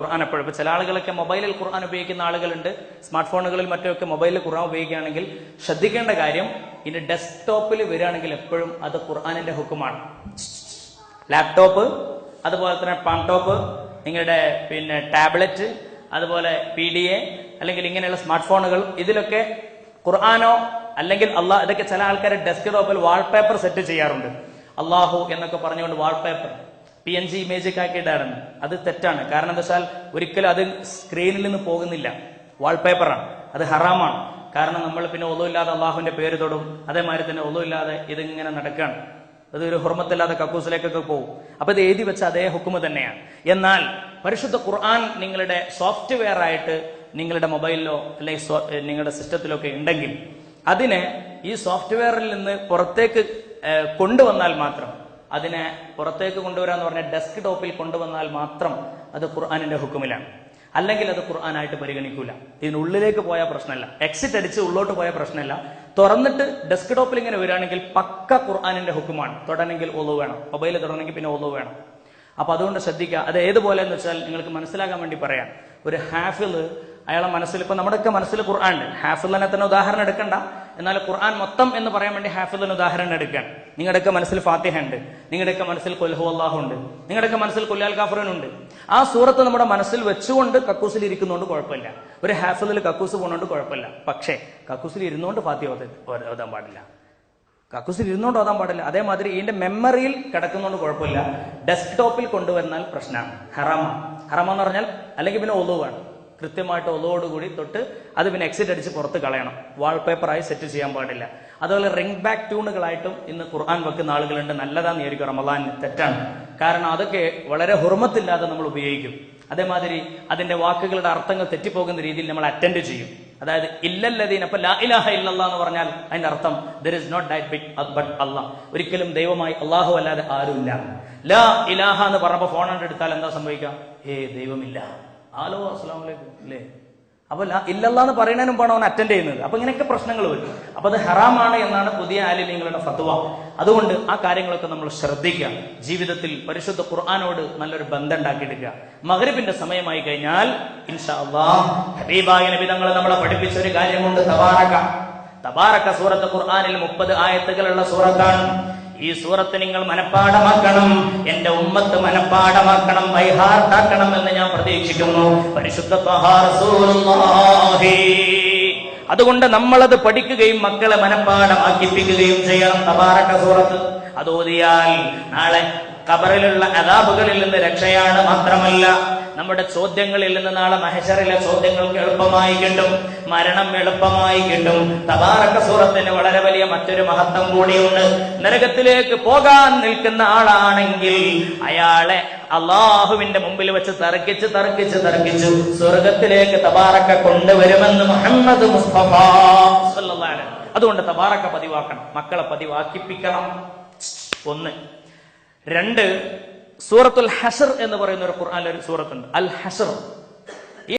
ഖുർആൻ എപ്പോഴും ചില ആളുകളൊക്കെ മൊബൈലിൽ ഖുർആൻ ഉപയോഗിക്കുന്ന ആളുകളുണ്ട്, സ്മാർട്ട് ഫോണുകളിൽ മറ്റൊക്കെ മൊബൈലിൽ ഖുർആൻ ഉപയോഗിക്കുകയാണെങ്കിൽ ശ്രദ്ധിക്കേണ്ട കാര്യം, ഇതിന്റെ ഡെസ്ക്ടോപ്പിൽ വരികയാണെങ്കിൽ എപ്പോഴും അത് ഖുർആനിന്റെ ഹുക്കുമാണ്. ലാപ്ടോപ്പ്, അതുപോലെ തന്നെ പാംടോപ്പ്, നിങ്ങളുടെ ടാബ്ലറ്റ്, അതുപോലെ PDA അല്ലെങ്കിൽ ഇങ്ങനെയുള്ള സ്മാർട്ട് ഫോണുകൾ, ഇതിലൊക്കെ ഖുർആനോ അല്ലെങ്കിൽ അള്ളാഹ്, ഇതൊക്കെ ചില ആൾക്കാർ ഡെസ്ക്ടോപ്പിൽ വാൾപേപ്പർ സെറ്റ് ചെയ്യാറുണ്ട്. അള്ളാഹു എന്നൊക്കെ പറഞ്ഞുകൊണ്ട് വാൾപേപ്പർ PNG ഇമേജൊക്കെ ആക്കിയിട്ടായിരുന്നു. അത് തെറ്റാണ്. കാരണം എന്താ വെച്ചാൽ ഒരിക്കലും അത് സ്ക്രീനിൽ നിന്ന് പോകുന്നില്ല, വാൾപേപ്പറാണ്, അത് ഹറാമാണ്. കാരണം നമ്മൾ പിന്നെ ഒന്നുമില്ലാതെ അള്ളാഹുവിന്റെ പേര് തൊടും, അതേമാതിരി തന്നെ ഒന്നുമില്ലാതെ ഇതിങ്ങനെ നടക്കുകയാണ്. അതൊരു ഹുർമത്തില്ലാതെ കക്കൂസിലേക്കൊക്കെ പോകും. അപ്പൊ ഇത് എഴുതി വെച്ച അതേ ഹുക്കുമ തന്നെയാണ്. എന്നാൽ പരിശുദ്ധ ഖുർആൻ നിങ്ങളുടെ സോഫ്റ്റ്വെയർ ആയിട്ട് നിങ്ങളുടെ മൊബൈലിലോ അല്ലെങ്കിൽ നിങ്ങളുടെ സിസ്റ്റത്തിലോ ഒക്കെ ഉണ്ടെങ്കിൽ അതിനെ ഈ സോഫ്റ്റ്വെയറിൽ നിന്ന് പുറത്തേക്ക് കൊണ്ടുവന്നാൽ മാത്രം, അതിനെ പുറത്തേക്ക് കൊണ്ടുവരാന്ന് പറഞ്ഞാൽ ഡെസ്ക് ടോപ്പിൽ കൊണ്ടുവന്നാൽ മാത്രം അത് ഖുർആനിന്റെ ഹുക്കുമിലാണ്. അല്ലെങ്കിൽ അത് ഖുർആനായിട്ട് പരിഗണിക്കൂല. ഇതിനുള്ളിലേക്ക് പോയ പ്രശ്നമല്ല, എക്സിറ്റ് അടിച്ച് ഉള്ളോട്ട് പോയ പ്രശ്നമല്ല. തുറന്നിട്ട് ഡെസ്ക് ടോപ്പിൽ ഇങ്ങനെ വരികയാണെങ്കിൽ പക്ക ഖുർആനിന്റെ ഹുക്കുമാണ്. തൊടണമെങ്കിൽ ഒളു വേണം, മൊബൈൽ തൊടണമെങ്കിൽ പിന്നെ ഒളു വേണം. അപ്പൊ അതുകൊണ്ട് ശ്രദ്ധിക്കുക. അത് ഏതുപോലെ എന്ന് വെച്ചാൽ നിങ്ങൾക്ക് മനസ്സിലാക്കാൻ വേണ്ടി പറയാം. ഒരു ഹാഫിള് അയാളെ മനസ്സിൽ, ഇപ്പൊ നമ്മുടെയൊക്കെ മനസ്സിൽ ഖുർആൻ ഉണ്ട്. ഹാഫിളിനെ തന്നെ ഉദാഹരണം എടുക്കണ്ട, എന്നാൽ ഖുർആൻ മൊത്തം എന്ന് പറയാൻ വേണ്ടി ഹാഫിളിന് ഉദാഹരണം എടുക്കാൻ. നിങ്ങളുടെയൊക്കെ മനസ്സിൽ ഫാത്തിഹ ഉണ്ട്, നിങ്ങളുടെയൊക്കെ മനസ്സിൽ ഖുൽ ഹുവല്ലാഹു ഉണ്ട്, നിങ്ങളുടെയൊക്കെ മനസ്സിൽ ഖുൽ അൽ കാഫിറൂൻ ഉണ്ട്. ആ സൂറത്ത് നമ്മുടെ മനസ്സിൽ വെച്ചുകൊണ്ട് കക്കൂസിൽ ഇരിക്കുന്നതുകൊണ്ട് കുഴപ്പമില്ല. ഒരു ഹാഫിളിൽ കക്കൂസ് പോകുന്നതുകൊണ്ട് കുഴപ്പമില്ല. പക്ഷേ കക്കൂസിൽ ഇരുന്നുകൊണ്ട് ഫാത്തിഹ ഓതാൻ പാടില്ല, കക്കൂസിൽ ഇരുന്നുകൊണ്ട് ഓതാൻ പാടില്ല. അതേമാതിരി ഇതിന്റെ മെമ്മറിയിൽ കിടക്കുന്നതുകൊണ്ട് കുഴപ്പമില്ല. ഡെസ്ക്ടോപ്പിൽ കൊണ്ടുവന്നാൽ പ്രശ്നമാണ്, ഹറാമാണ്. ഹറാമെന്ന് പറഞ്ഞാൽ അല്ലെങ്കിൽ പിന്നെ ഒളു വേണം, കൃത്യമായിട്ട് ഒളോടുകൂടി തൊട്ട് അത് പിന്നെ എക്സിറ്റ് അടിച്ച് പുറത്ത് കളയണം. വാൾപേപ്പറായി സെറ്റ് ചെയ്യാൻ പാടില്ല. അതുപോലെ റിംഗ് ബാക്ക് ട്യൂണുകളായിട്ടും ഇന്ന് ഖുർആൻ വെക്കുന്ന ആളുകളുണ്ട്. നല്ലതാന്ന് വിചാരിക്കും റമളാനിന്, തെറ്റാണ്. കാരണം അതൊക്കെ വളരെ ഹുർമത്തില്ലാതെ നമ്മൾ ഉപയോഗിക്കും. അതേമാതിരി അതിന്റെ വാക്കുകളുടെ അർത്ഥങ്ങൾ തെറ്റിപ്പോകുന്ന രീതിയിൽ നമ്മൾ അറ്റൻഡ് ചെയ്യും. അതായത് ഇല്ലല്ലദീൻ, അപ്പൊ ലാ ഇലാഹ ഇല്ലല്ലാഹ് എന്ന് പറഞ്ഞാൽ അതിന്റെ അർത്ഥം there is not that big but Allah, ഒരിക്കലും ദൈവമായി അള്ളാഹു അല്ലാതെ ആരുമില്ല. ലാ ഇലാഹ എന്ന് പറഞ്ഞപ്പോ ഫോൺ എടുത്താൽ എന്താ സംഭവിക്കാം? ദൈവമില്ല, ഹലോ അസ്സലാമു അലൈക്കും അല്ലേ? അപ്പൊ ഇല്ലല്ലാഹ് എന്ന് പറയുന്നതിന് മുമ്പാണ് അവൻ അറ്റൻഡ് ചെയ്യുന്നത്. അപ്പൊ ഇങ്ങനെയൊക്കെ പ്രശ്നങ്ങൾ വരും. അപ്പൊ അത് ഹറാമാണ് എന്നാണ് പുതിയ ആലിമീങ്ങളുടെ ഫത്വ. അതുകൊണ്ട് ആ കാര്യങ്ങളൊക്കെ നമ്മൾ ശ്രദ്ധിക്കുക. ജീവിതത്തിൽ പരിശുദ്ധ ഖുർആനോട് നല്ലൊരു ബന്ധം ഉണ്ടാക്കിയെടുക്കുക. മഗ്രിബിന്റെ സമയമായി കഴിഞ്ഞാൽ ഇൻഷാ അല്ലാഹ് ഹബീബായ നബി തങ്ങൾ നമ്മളെ പഠിപ്പിച്ച ഒരു കാര്യമുണ്ട്. തബാറക സൂറത്ത് ഖുർആനിൽ 30 ആയത്തുകളുള്ള സൂറത്താണ്. ഈ സൂറത്ത് നിങ്ങൾ മനഃപ്പാഠമാക്കണം, എന്റെ ഉമ്മത്ത് മനഃപ്പാഠമാക്കണം, ബൈഹാർട്ടാക്കണം എന്ന് ഞാൻ പ്രതീക്ഷിക്കുന്നു. പരിശുദ്ധ ത്വഹാ റസൂലുള്ളാഹി. അതുകൊണ്ട് നമ്മളത് പഠിക്കുകയും മക്കളെ മനഃപ്പാഠമാക്കിപ്പിക്കുകയും ചെയ്യണം. തബാറക സൂറത്ത് അത് ഓതിയാൽ നാളെ ഖബറിലുള്ള അദാബുകളിൽ നിന്ന് രക്ഷയാണ്. മാത്രമല്ല നമ്മുടെ ചോദ്യങ്ങളിൽ നിന്ന് നാളെ മഹ്ശറിലെ ചോദ്യങ്ങൾക്ക് എളുപ്പമായി കിട്ടും, മരണം എളുപ്പമായി കിട്ടും. തബാറക സൂറത്തിന് വളരെ വലിയ മറ്റൊരു മഹത്വം കൂടിയുണ്ട്. നരകത്തിലേക്ക് പോകാൻ നിൽക്കുന്ന ആളാണെങ്കിൽ അയാളെ അള്ളാഹുവിന്റെ മുമ്പിൽ വെച്ച് തർക്കിച്ച് സ്വർഗത്തിലേക്ക് തബാറക കൊണ്ടുവരുമെന്ന് മുഹമ്മദ് മുസ്തഫ സല്ലല്ലാഹു അലൈഹി വസല്ലം. അതുകൊണ്ട് തബാറക പതിവാക്കണം, മക്കളെ പതിവാക്കിപ്പിക്കണം. 1. 2, സൂറത്തുൽ ഹശർ എന്ന് പറയുന്ന ഒരു ഖുർആനിലെ ഒരു സൂറത്തുണ്ട്, അൽ ഹശർ.